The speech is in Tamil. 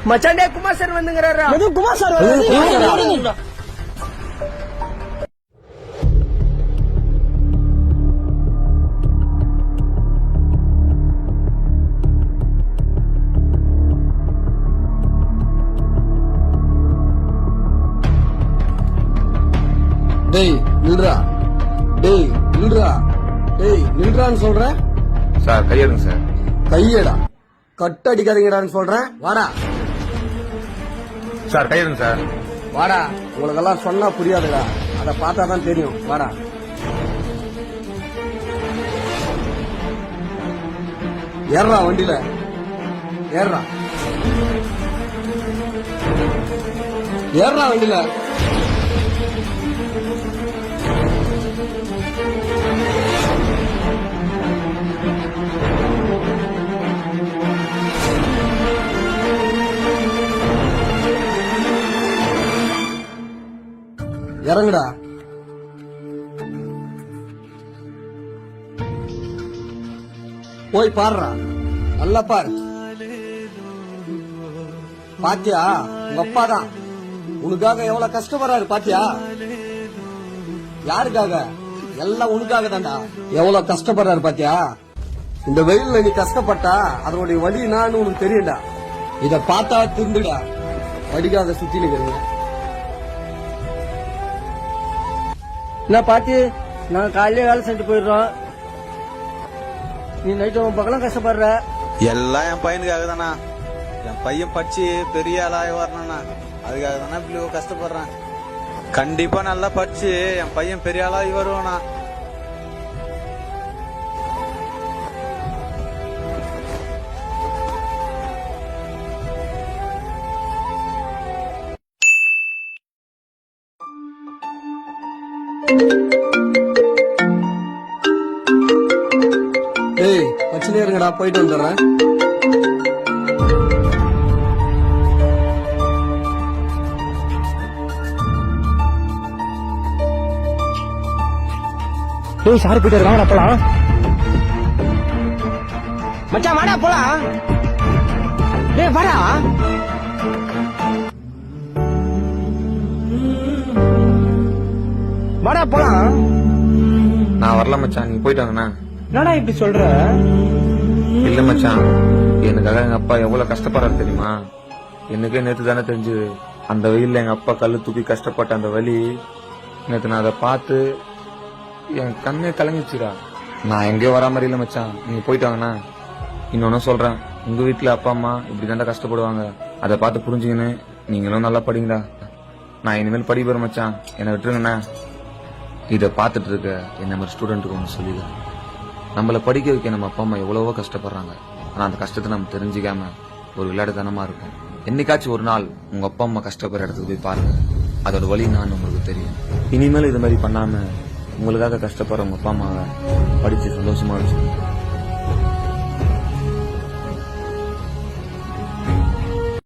மச்சாண்டே குமார் சார் வந்துங்கறாரா? குமார் சார் டேய் நில்றா, டேய் நில்றா, டேய் நில்றான்னு சொல்றேன். Sir கையெடுங்க sir. கையடா, கட்டடிக்காதீங்கடான்னு சொல்றேன். வாடா சார் கையெடுங்க சார். வாடா, உங்களுக்கெல்லாம் சொன்னா புரியாதுடா, அத பார்த்தாதான் தெரியும். வாடா. ஏறா வண்டியில, ஏறா ஏறா வண்டியில. இறங்குடா. போய் பாருடா, நல்லா பாரு. பாத்தியா, உங்க அப்பா தான் உனக்காக எவ்வளவு கஷ்டப்படுறாரு. பாத்தியா, யாருக்காக? எல்லாம் உனக்காக தான்டா. எவ்வளவு கஷ்டப்படுறாரு பாத்தியா. இந்த வெயில்ல நீ கஷ்டப்பட்டா அதனுடைய வலி நான் உனக்கு தெரியும்டா. இத பார்த்தா திருந்துடா, வடிக்காத சுத்தி நிக்கிறீங்க. என்ன பாத்தி, நான் காலையில வேலை செஞ்சு போயிடுறோம். நீ நைட்டு பக்கம் கஷ்டப்படுற. எல்லாம் என் பையனுக்காக தானா. என் பையன் படிச்சு பெரிய ஆளாக வரணும்னா அதுக்காக தானே இப்படி கஷ்டப்படுறேன். கண்டிப்பா நல்லா படிச்சு என் பையன் பெரிய ஆளாகி வருவானா. ஏய் வச்சுனே இருங்கடா, போயிட்டு வந்துடுறேன். ஏய் சாரி போயிட்டு வாடா போலாம். மச்சான் வாடா போலாம். ஏய் வாடா. வாடா போலாம். நான் வரல மச்சான், நீங்க போயிட்டு வாங்கண்ணா. என்னடா இப்படி சொல்ற? இல்ல மச்சான், எனக்காக எங்க அப்பா எவ்வளவு கஷ்டப்படுறாரு தெரியுமா? எனக்கே நேத்து தானே தெரிஞ்சு. அந்த வெயில்ல எங்க அப்பா கல்லு தூக்கி கஷ்டப்பட்ட அந்த வலி நேத்து நான் அதை பார்த்து என் கண்ணே கலங்கிச்சுடா. நான் எங்கேயோ வரா மாதிரி இல்ல மச்சான், நீங்க போயிட்டு வாங்கண்ணா. இன்னொன்னு சொல்றேன், உங்க வீட்டுல அப்பா அம்மா இப்படி தாண்டா கஷ்டப்படுவாங்க. அதை பார்த்து புரிஞ்சுக்கின்னு நீங்களும் நல்லா படிங்கடா. நான் இனிமேல் படிக்க போறேன் மச்சான், என்னை விட்டுருங்கண்ணா. இதை பார்த்துட்டு இருக்க என்ன மாதிரி ஸ்டூடெண்ட்டுக்கு ஒன்று சொல்லிடுறேன். நம்மளை படிக்க வைக்க நம்ம அப்பா அம்மா எவ்வளவோ கஷ்டப்படுறாங்க. ஆனா அந்த கஷ்டத்தை நம்ம தெரிஞ்சுக்காம ஒரு விளையாட்டுத்தனமா இருக்கும். என்னைக்காச்சும் ஒரு நாள் உங்க அப்பா அம்மா கஷ்டப்படுற இடத்துக்கு போய் பாருங்க, அதோட வழி நான் உங்களுக்கு தெரியும். இனிமேல் இது மாதிரி பண்ணாம உங்களுக்காக கஷ்டப்படுற உங்க அப்பா அம்மாவை படிச்சு சந்தோஷமா வச்சு